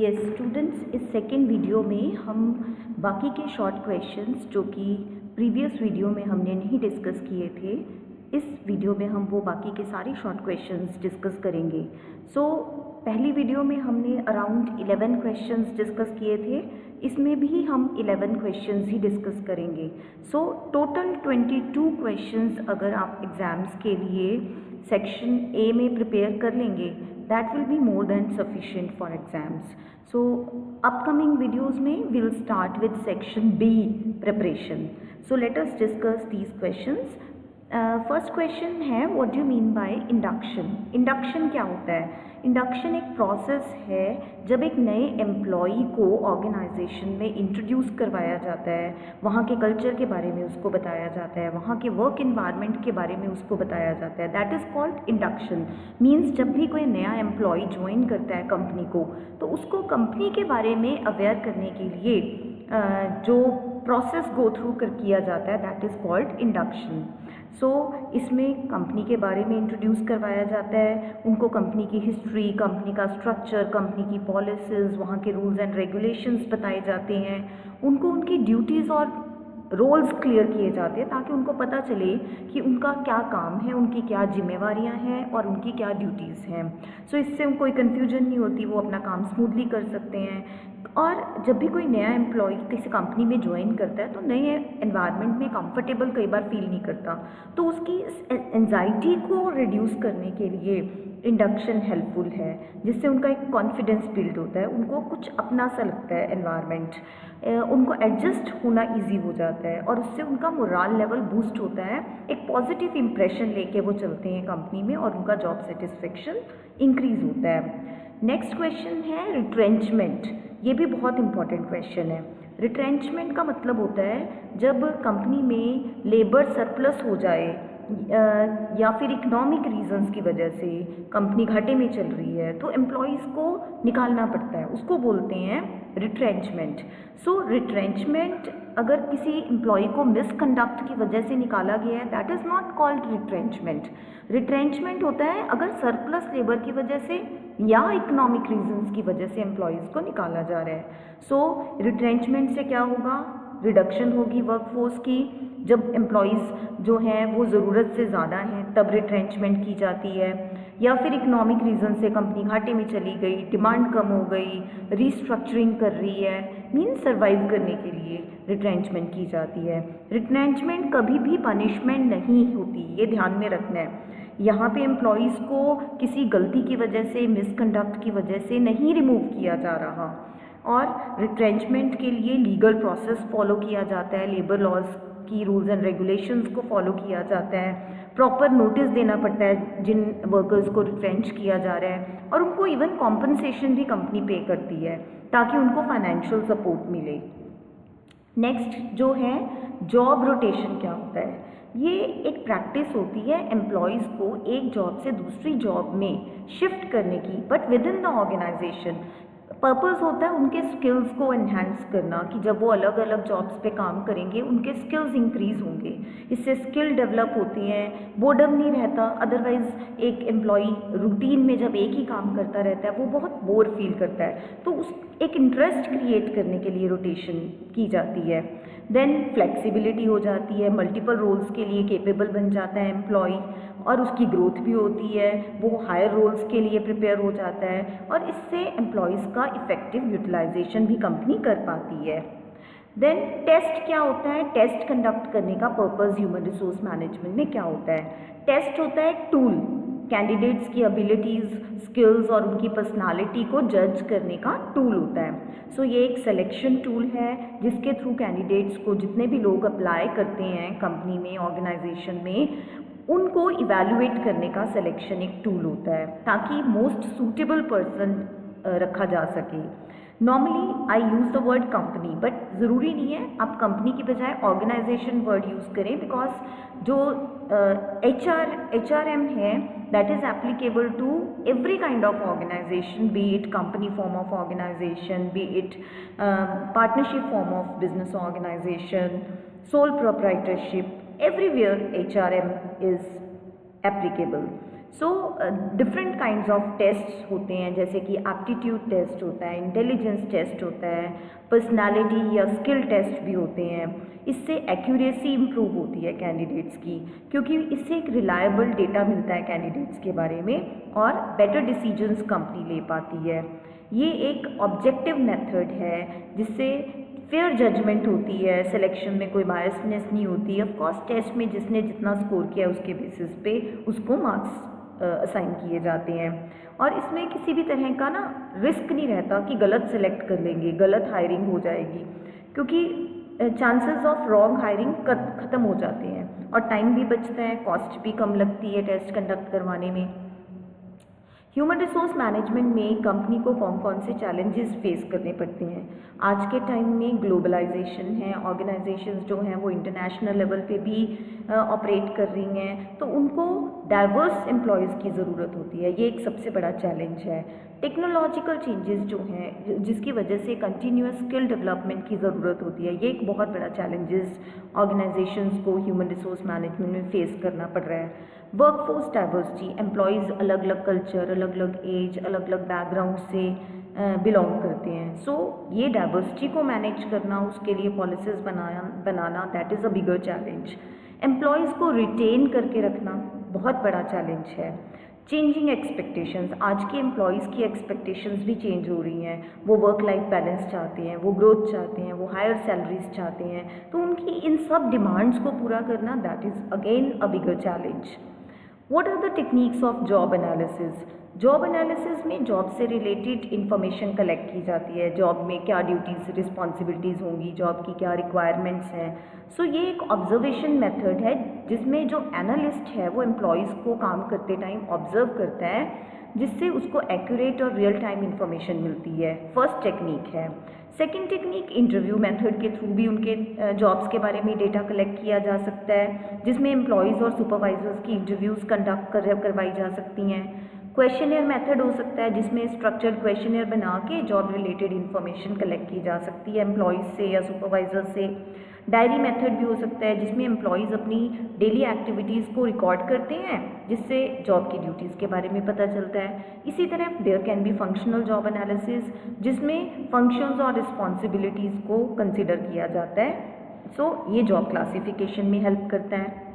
Yes students, इस second video में हम बाकी के शॉर्ट क्वेश्चंस जो कि प्रीवियस वीडियो में हमने नहीं डिस्कस किए थे, इस वीडियो में हम वो बाकी के सारे शॉर्ट क्वेश्चंस डिस्कस करेंगे। पहली वीडियो में हमने अराउंड 11 क्वेश्चंस डिस्कस किए थे, इसमें भी हम 11 क्वेश्चंस ही डिस्कस करेंगे। टोटल 22 क्वेश्चंस अगर आप एग्ज़ाम्स के लिए सेक्शन ए में प्रिपेयर कर लेंगे, that will be more than sufficient for exams. So upcoming videos में we'll start with section B preparation. So let us discuss these questions. First question है, what do you mean by induction. Induction क्या होता है? Induction एक process है जब एक नए एम्प्लॉई को ऑर्गेनाइजेशन में इंट्रोड्यूस करवाया जाता है, वहाँ के कल्चर के बारे में उसको बताया जाता है, वहाँ के वर्क इन्वायरमेंट के बारे में उसको बताया जाता है। That is called induction. Means जब भी कोई नया एम्प्लॉय ज्वाइन करता है कंपनी को, तो उसको कंपनी के बारे में अवेयर करने के लिए जो प्रोसेस गो थ्रू कर किया जाता है, दैट इज़ कॉल्ड इंडक्शन। इसमें कंपनी के बारे में इंट्रोड्यूस करवाया जाता है, उनको कंपनी की हिस्ट्री, कंपनी का स्ट्रक्चर, कंपनी की पॉलिसीज़, वहाँ के रूल्स एंड रेगुलेशंस बताए जाते हैं, उनको उनकी ड्यूटीज़ और रोल्स क्लियर किए जाते हैं ताकि उनको पता चले कि उनका क्या काम है, उनकी क्या जिम्मेवारियां हैं और उनकी क्या ड्यूटीज़ हैं। इससे उनको कोई कन्फ्यूजन नहीं होती, वो अपना काम स्मूथली कर सकते हैं। और जब भी कोई नया एम्प्लॉय किसी कंपनी में ज्वाइन करता है तो नए एनवायरनमेंट में कंफर्टेबल कई बार फील नहीं करता, तो उसकी एंजाइटी को रिड्यूस करने के लिए इंडक्शन हेल्पफुल है, जिससे उनका एक कॉन्फिडेंस बिल्ड होता है, उनको कुछ अपना सा लगता है एनवायरनमेंट, उनको एडजस्ट होना इजी हो जाता है और उससे उनका मोरल लेवल बूस्ट होता है। एक पॉजिटिव इंप्रेशन लेके वो चलते हैं कंपनी में और उनका जॉब सेटिस्फेक्शन इंक्रीज होता है। नेक्स्ट क्वेश्चन है रिट्रेंचमेंट। ये भी बहुत इंपॉर्टेंट क्वेश्चन है। रिट्रेंचमेंट का मतलब होता है जब कंपनी में लेबर सरप्लस हो जाए या फिर इकोनॉमिक रीजंस की वजह से कंपनी घाटे में चल रही है तो एम्प्लॉयज़ को निकालना पड़ता है, उसको बोलते हैं रिट्रेंचमेंट। रिट्रेंचमेंट अगर किसी एम्प्लॉय को मिसकंडक्ट की वजह से निकाला गया है, that is not called retrenchment. Retrenchment होता है अगर सरप्लस लेबर की वजह से या इकोनॉमिक रीजंस की वजह से एम्प्लॉयज़ को निकाला जा रहा है। रिट्रेंचमेंट से क्या होगा? रिडक्शन होगी वर्कफोर्स की। जब एम्प्लॉयज़ जो हैं वो ज़रूरत से ज़्यादा हैं तब रिट्रेंचमेंट की जाती है, या फिर इकोनॉमिक रीज़न से कंपनी घाटे में चली गई, डिमांड कम हो गई, रीस्ट्रक्चरिंग कर रही है, मीन्स सर्वाइव करने के लिए रिट्रेंचमेंट की जाती है। रिट्रेंचमेंट कभी भी पनिशमेंट नहीं होती, ये ध्यान में रखना है। यहाँ पे एम्प्लॉयज़ को किसी गलती की वजह से, मिसकंडक्ट की वजह से नहीं रिमूव किया जा रहा, और रिट्रेंचमेंट के लिए लीगल प्रोसेस फॉलो किया जाता है, लेबर लॉज की रूल्स एंड रेगुलेशंस को फॉलो किया जाता है, प्रॉपर नोटिस देना पड़ता है जिन वर्कर्स को रिट्रेंच किया जा रहा है, और उनको इवन कॉम्पनसेशन भी कंपनी पे करती है ताकि उनको फाइनेंशियल सपोर्ट मिले। नेक्स्ट जो है जॉब रोटेशन क्या होता है? ये एक प्रैक्टिस होती है एम्प्लॉयज़ को एक जॉब से दूसरी जॉब में शिफ्ट करने की, but within the organisation. Purpose होता है उनके स्किल्स को एनहांस करना, कि जब वो अलग अलग जॉब्स पे काम करेंगे उनके स्किल्स इंक्रीज होंगे, इससे स्किल डेवलप होती हैं, बोर्डम नहीं रहता। अदरवाइज एक एम्प्लॉय रूटीन में जब एक ही काम करता रहता है वो बहुत बोर फील करता है, तो उस एक इंटरेस्ट क्रिएट करने के लिए रोटेशन की जाती है। देन फ्लेक्सिबिलिटी हो जाती है, मल्टीपल रोल्स के लिए केपेबल बन जाता है एम्प्लॉय, और उसकी ग्रोथ भी होती है, वो हायर रोल्स के लिए प्रिपेयर हो जाता है, और इससे एम्प्लॉयज़ का इफ़ेक्टिव यूटिलाइजेशन भी कंपनी कर पाती है। देन टेस्ट क्या होता है? टेस्ट कंडक्ट करने का पर्पस ह्यूमन रिसोर्स मैनेजमेंट में क्या होता है? टेस्ट होता है एक टूल, कैंडिडेट्स की एबिलिटीज़, स्किल्स और उनकी पर्सनालिटी को जज करने का टूल होता है। ये एक सिलेक्शन टूल है जिसके थ्रू कैंडिडेट्स को, जितने भी लोग अप्लाई करते हैं कंपनी में, ऑर्गेनाइजेशन में, उनको इवैल्यूएट करने का सिलेक्शन एक टूल होता है ताकि मोस्ट सूटेबल पर्सन रखा जा सके। Normally I use the word company, but ज़रूरी नहीं है आप कंपनी की बजाय ऑर्गेनाइजेशन वर्ड यूज़ करें, बिकॉज जो HRM है that is applicable to every kind of organisation, be it company form of organisation, be it partnership form of business organisation, sole proprietorship, everywhere HRM is applicable. So different kinds of test होते हैं, जैसे कि aptitude test होता है, intelligence test होता है, personality या skill test भी होते हैं। इससे एक्यूरेसी इम्प्रूव होती है कैंडिडेट्स की, क्योंकि इससे एक रिलायबल डेटा मिलता है कैंडिडेट्स के बारे में और बेटर डिसीजंस कंपनी ले पाती है। ये एक ऑब्जेक्टिव मेथड है जिससे फेयर जजमेंट होती है, सिलेक्शन में कोई बायसनेस नहीं होती। ऑफ कोर्स टेस्ट में जिसने जितना स्कोर किया उसके बेसिस पे उसको मार्क्स असाइन किए जाते हैं, और इसमें किसी भी तरह का ना रिस्क नहीं रहता कि गलत सेलेक्ट कर लेंगे, गलत हायरिंग हो जाएगी, क्योंकि चांसेस ऑफ रॉन्ग हायरिंग ख़त्म हो जाते हैं और टाइम भी बचता है, कॉस्ट भी कम लगती है टेस्ट कंडक्ट करवाने में। ह्यूमन रिसोर्स मैनेजमेंट में कंपनी को कौन कौन से चैलेंजेस फेस करने पड़ते हैं? आज के टाइम में ग्लोबलाइजेशन है, ऑर्गेनाइजेशंस जो हैं वो इंटरनेशनल लेवल पे भी ऑपरेट कर रही हैं, तो उनको डाइवर्स एम्प्लॉयज़ की ज़रूरत होती है। ये एक सबसे बड़ा चैलेंज है। टेक्नोलॉजिकल चेंजेस जो हैं जिसकी वजह से कंटिन्यूअस स्किल डेवलपमेंट की ज़रूरत होती है, ये एक बहुत बड़ा चैलेंजेस ऑर्गेनाइजेशंस को ह्यूमन रिसोर्स मैनेजमेंट में फेस करना पड़ रहा है। वर्कफोर्स डाइवर्सिटी, एम्प्लॉयज़ अलग अलग कल्चर, अलग अलग एज, अलग अलग बैकग्राउंड से बिलोंग करते हैं। सो ये डाइवर्सिटी को मैनेज करना, उसके लिए policies banana that is a bigger challenge. Employees को रिटेन करके रखना बहुत बड़ा चैलेंज है। चेंजिंग एक्सपेक्टेशंस, आज के एम्प्लॉयज़ की एक्सपेक्टेशंस भी चेंज हो रही हैं। वो वर्क लाइफ बैलेंस चाहते हैं, वो ग्रोथ चाहते हैं, वो हायर सैलरीज चाहते हैं, तो उनकी इन सब डिमांड्स को पूरा करना that is again a bigger challenge. What are the techniques of job analysis? Job analysis में जॉब से रिलेटेड इंफॉर्मेशन कलेक्ट की जाती है, जॉब में क्या ड्यूटीज़ रिस्पॉन्सिबिलिटीज़ होंगी, जॉब की क्या रिक्वायरमेंट्स हैं। सो ये एक ऑब्जर्वेशन मेथड है जिसमें जो एनालिस्ट है वो एम्प्लॉयज़ को काम करते टाइम ऑब्जर्व करता है, जिससे उसको एक्यूरेट और रियल टाइम इंफॉर्मेशन मिलती है। फर्स्ट टेक्निक है। सेकेंड टेक्निक इंटरव्यू मेथड के थ्रू भी उनके जॉब्स के बारे में डेटा कलेक्ट किया जा सकता है, जिसमें एम्प्लॉयज़ और सुपरवाइजर्स की इंटरव्यूज़ कंडक्ट करवाई जा सकती हैं। क्वेश्चनियर मेथड हो सकता है जिसमें स्ट्रक्चर्ड क्वेश्चनियर बना के जॉब रिलेटेड इन्फॉर्मेशन कलेक्ट की जा सकती है एम्प्लॉयज़ से या सुपरवाइजर से। डायरी मेथड भी हो सकता है जिसमें एम्प्लॉयज़ अपनी डेली एक्टिविटीज़ को रिकॉर्ड करते हैं, जिससे जॉब की ड्यूटीज़ के बारे में पता चलता है। इसी तरह there can be functional job analysis, जिसमें फंक्शंस और रिस्पॉन्सिबिलिटीज़ को कंसिडर किया जाता है। सो ये जॉब क्लासिफिकेशन में हेल्प करता है।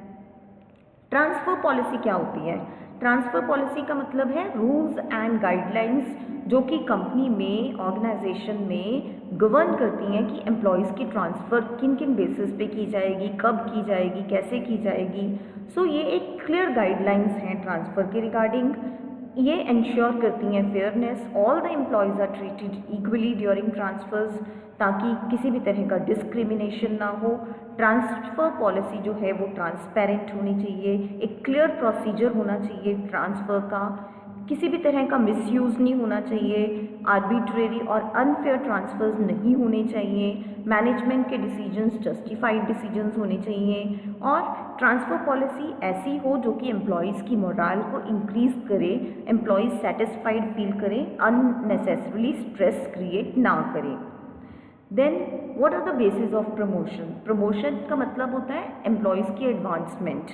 ट्रांसफ़र पॉलिसी क्या होती है? ट्रांसफ़र पॉलिसी का मतलब है रूल्स एंड गाइडलाइंस जो कि कंपनी में, ऑर्गेनाइजेशन में गवर्न करती हैं कि एम्प्लॉयज़ की ट्रांसफ़र किन किन बेसिस पे की जाएगी, कब की जाएगी, कैसे की जाएगी। सो ये एक क्लियर गाइडलाइंस हैं ट्रांसफ़र के रिगार्डिंग। ये इंश्योर करती हैं fairness, all the employees are treated equally during transfers, ताकि किसी भी तरह का डिस्क्रिमिनेशन ना हो। ट्रांसफ़र पॉलिसी जो है वो ट्रांसपेरेंट होनी चाहिए, एक क्लियर प्रोसीजर होना चाहिए ट्रांसफ़र का, किसी भी तरह का मिसयूज़ नहीं होना चाहिए, आर्बिट्रेरी और अनफेयर ट्रांसफ़र्स नहीं होने चाहिए, मैनेजमेंट के डिसीजंस जस्टिफाइड डिसीजंस होने चाहिए, और ट्रांसफ़र पॉलिसी ऐसी हो जो कि एम्प्लॉयज़ की मोरल को इंक्रीज़ करे, एम्प्लॉयज़ सेटिस्फाइड फील करें, अननेसेसरली स्ट्रेस क्रिएट ना करें। Then what are the basis of promotion? Promotion का मतलब होता है एम्प्लॉयज़ की advancement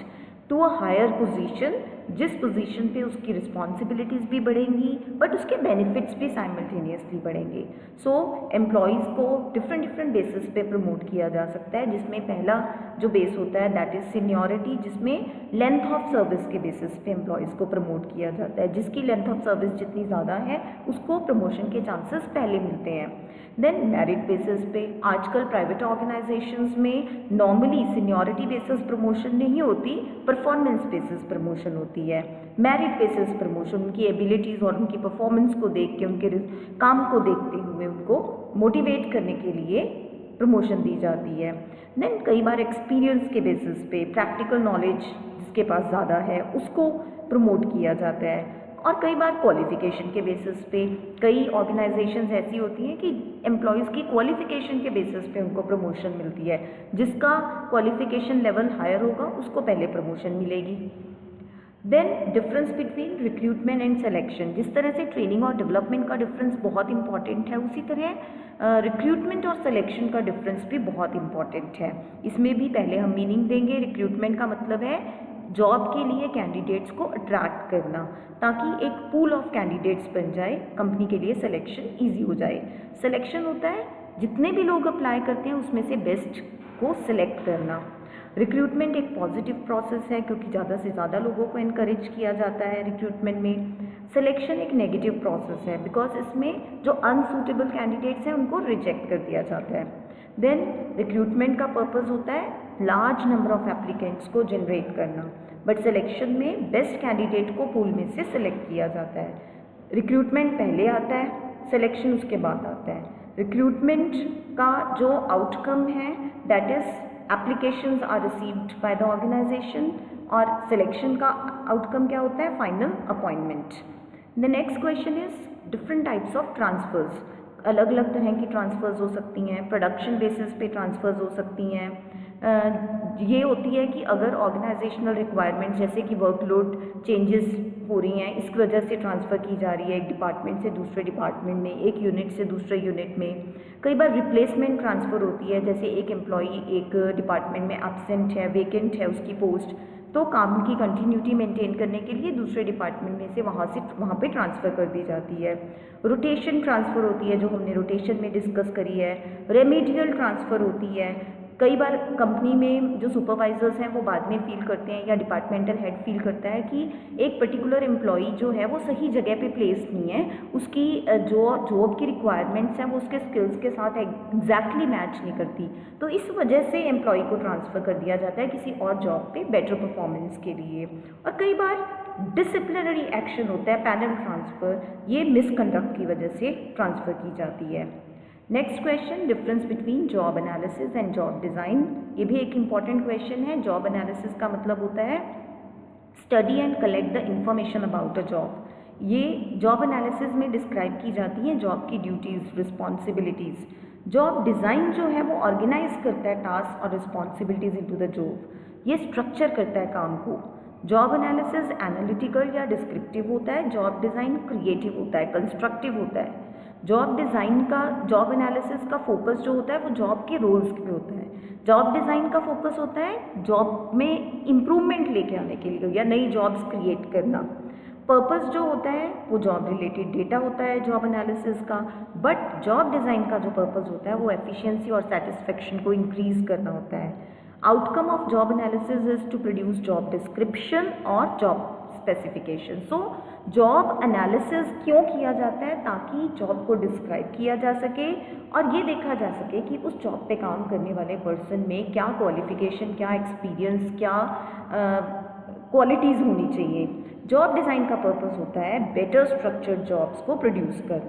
to a higher position, जिस पोजीशन पे उसकी रिस्पॉन्सिबिलिटीज़ भी बढ़ेंगी बट उसके बेनिफिट्स भी साइमल्टेनियसली बढ़ेंगे। सो एम्प्लॉयज़ को डिफरेंट बेसिस पे प्रमोट किया जा सकता है, जिसमें पहला जो बेस होता है दैट इज़ सीनियरिटी, जिसमें लेंथ ऑफ सर्विस के बेसिस पे एम्प्लॉयज़ को प्रमोट किया जाता है। जिसकी लेंथ ऑफ सर्विस जितनी ज़्यादा है उसको प्रमोशन के चांसेस पहले मिलते हैं। देन मेरिट बेसिस पे, आजकल प्राइवेट ऑर्गेनाइजेशंस में नॉर्मली सीनियरिटी बेसिस प्रमोशन नहीं होती, परफॉर्मेंस बेसिस प्रमोशन होती है। मेरिट बेसिस प्रमोशन उनकी एबिलिटीज़ और उनकी परफॉर्मेंस को देख के, उनके काम को देखते हुए उनको मोटिवेट करने के लिए प्रमोशन दी जाती है। देन कई बार एक्सपीरियंस के बेसिस पे, प्रैक्टिकल नॉलेज जिसके पास ज़्यादा है उसको प्रमोट किया जाता है, और कई बार क्वालिफ़िकेशन के बेसिस पे। कई ऑर्गेनाइजेशंस ऐसी होती हैं कि एम्प्लॉयज़ की क्वालिफ़िकेशन के बेसिस पे उनको प्रमोशन मिलती है, जिसका क्वालिफ़िकेशन लेवल हायर होगा उसको पहले प्रमोशन मिलेगी। Then difference between recruitment and selection, जिस तरह से ट्रेनिंग और डेवलपमेंट का डिफरेंस बहुत इंपॉर्टेंट है, उसी तरह रिक्रूटमेंट और सिलेक्शन का डिफरेंस भी बहुत इंपॉर्टेंट है। इसमें भी पहले हम मीनिंग देंगे। रिक्रूटमेंट का मतलब है जॉब के लिए कैंडिडेट्स को अट्रैक्ट करना, ताकि एक पूल ऑफ कैंडिडेट्स बन जाए, कंपनी के लिए सिलेक्शन ईजी हो जाए। सिलेक्शन होता है जितने भी लोग अप्लाई करते हैं उसमें से बेस्ट को सिलेक्ट करना। रिक्रूटमेंट एक पॉजिटिव प्रोसेस है क्योंकि ज़्यादा से ज़्यादा लोगों को इनकरेज किया जाता है रिक्रूटमेंट में। सिलेक्शन एक नेगेटिव प्रोसेस है बिकॉज इसमें जो अनसूटेबल कैंडिडेट्स हैं उनको रिजेक्ट कर दिया जाता है। देन रिक्रूटमेंट का पर्पस होता है लार्ज नंबर ऑफ एप्लीकेंट्स को जनरेट करना, बट सिलेक्शन में बेस्ट कैंडिडेट को पूल में से सिलेक्ट किया जाता है। रिक्रूटमेंट पहले आता है, सिलेक्शन उसके बाद आता है। रिक्रूटमेंट का जो आउटकम है that is applications are received by the organisation, और सिलेक्शन का आउटकम क्या होता है? Final appointment. The next question is different types of transfers. अलग अलग तरह की ट्रांसफर्स हो सकती हैं, प्रोडक्शन बेसिस पे ट्रांसफर्स हो सकती हैं। ये होती है कि अगर ऑर्गेनाइजेशनल रिक्वायरमेंट जैसे कि वर्कलोड चेंजेस हो रही हैं, इसकी वजह से ट्रांसफ़र की जा रही है एक डिपार्टमेंट से दूसरे डिपार्टमेंट में, एक यूनिट से दूसरे यूनिट में। कई बार रिप्लेसमेंट ट्रांसफ़र होती है, जैसे एक एम्प्लॉई एक डिपार्टमेंट में एब्सेंट है, वेकेंट है उसकी पोस्ट, तो काम की कंटिन्यूटी मेंटेन करने के लिए दूसरे डिपार्टमेंट में से वहाँ पे ट्रांसफ़र कर दी जाती है। रोटेशन ट्रांसफ़र होती है जो हमने रोटेशन में डिस्कस करी है। रेमेडियल ट्रांसफ़र होती है। कई बार कंपनी में जो सुपरवाइजर्स हैं वो बाद में फील करते हैं या डिपार्टमेंटल हेड फील करता है कि एक पर्टिकुलर एम्प्लॉई जो है वो सही जगह पे प्लेस नहीं है, उसकी जो जॉब की रिक्वायरमेंट्स हैं वो उसके स्किल्स के साथ एग्जैक्टली मैच नहीं करती, तो इस वजह से एम्प्लॉई को ट्रांसफ़र कर दिया जाता है किसी और जॉब पे बेटर परफॉर्मेंस के लिए। और कई बार डिसिप्लिनरी एक्शन होता है, पैनल ट्रांसफ़र, ये मिसकंडक्ट की वजह से ट्रांसफ़र की जाती है। Next question, difference between job analysis and job design. ये भी एक इम्पॉर्टेंट क्वेश्चन है। जॉब एनालिसिस का मतलब होता है study and collect the information about a job. ये जॉब एनालिसिस में डिस्क्राइब की जाती हैं जॉब की ड्यूटीज़, रिस्पॉन्सिबिलिटीज़। जॉब डिज़ाइन जो है वो ऑर्गेनाइज करता है टास्क और रिस्पॉन्सिबिलिटीज़ इनटू द जॉब, ये स्ट्रक्चर करता है काम को। जॉब एनालिसिस एनालिटिकल या डिस्क्रिप्टिव होता है, जॉब डिज़ाइन क्रिएटिव होता है, कंस्ट्रक्टिव होता है। जॉब डिज़ाइन का, जॉब एनालिसिस का फोकस जो होता है वो जॉब के रोल्स पे होता है। जॉब डिज़ाइन का फोकस होता है जॉब में इम्प्रूवमेंट लेके आने के लिए या नई जॉब्स क्रिएट करना। पर्पस जो होता है वो जॉब रिलेटेड डेटा होता है जॉब एनालिसिस का, बट जॉब डिज़ाइन का जो पर्पस होता है वो एफिशिएंसी और सेटिस्फेक्शन को इंक्रीज करना होता है। Outcome of job analysis is to produce job description और job specification. So job analysis क्यों किया जाता है? ताकि जॉब को डिस्क्राइब किया जा सके और ये देखा जा सके कि उस जॉब पे काम करने वाले पर्सन में क्या क्वालिफिकेशन, क्या एक्सपीरियंस, क्या क्वालिटीज़ होनी चाहिए। जॉब डिज़ाइन का पर्पस होता है बेटर स्ट्रक्चर्ड जॉब्स को प्रोड्यूस करना।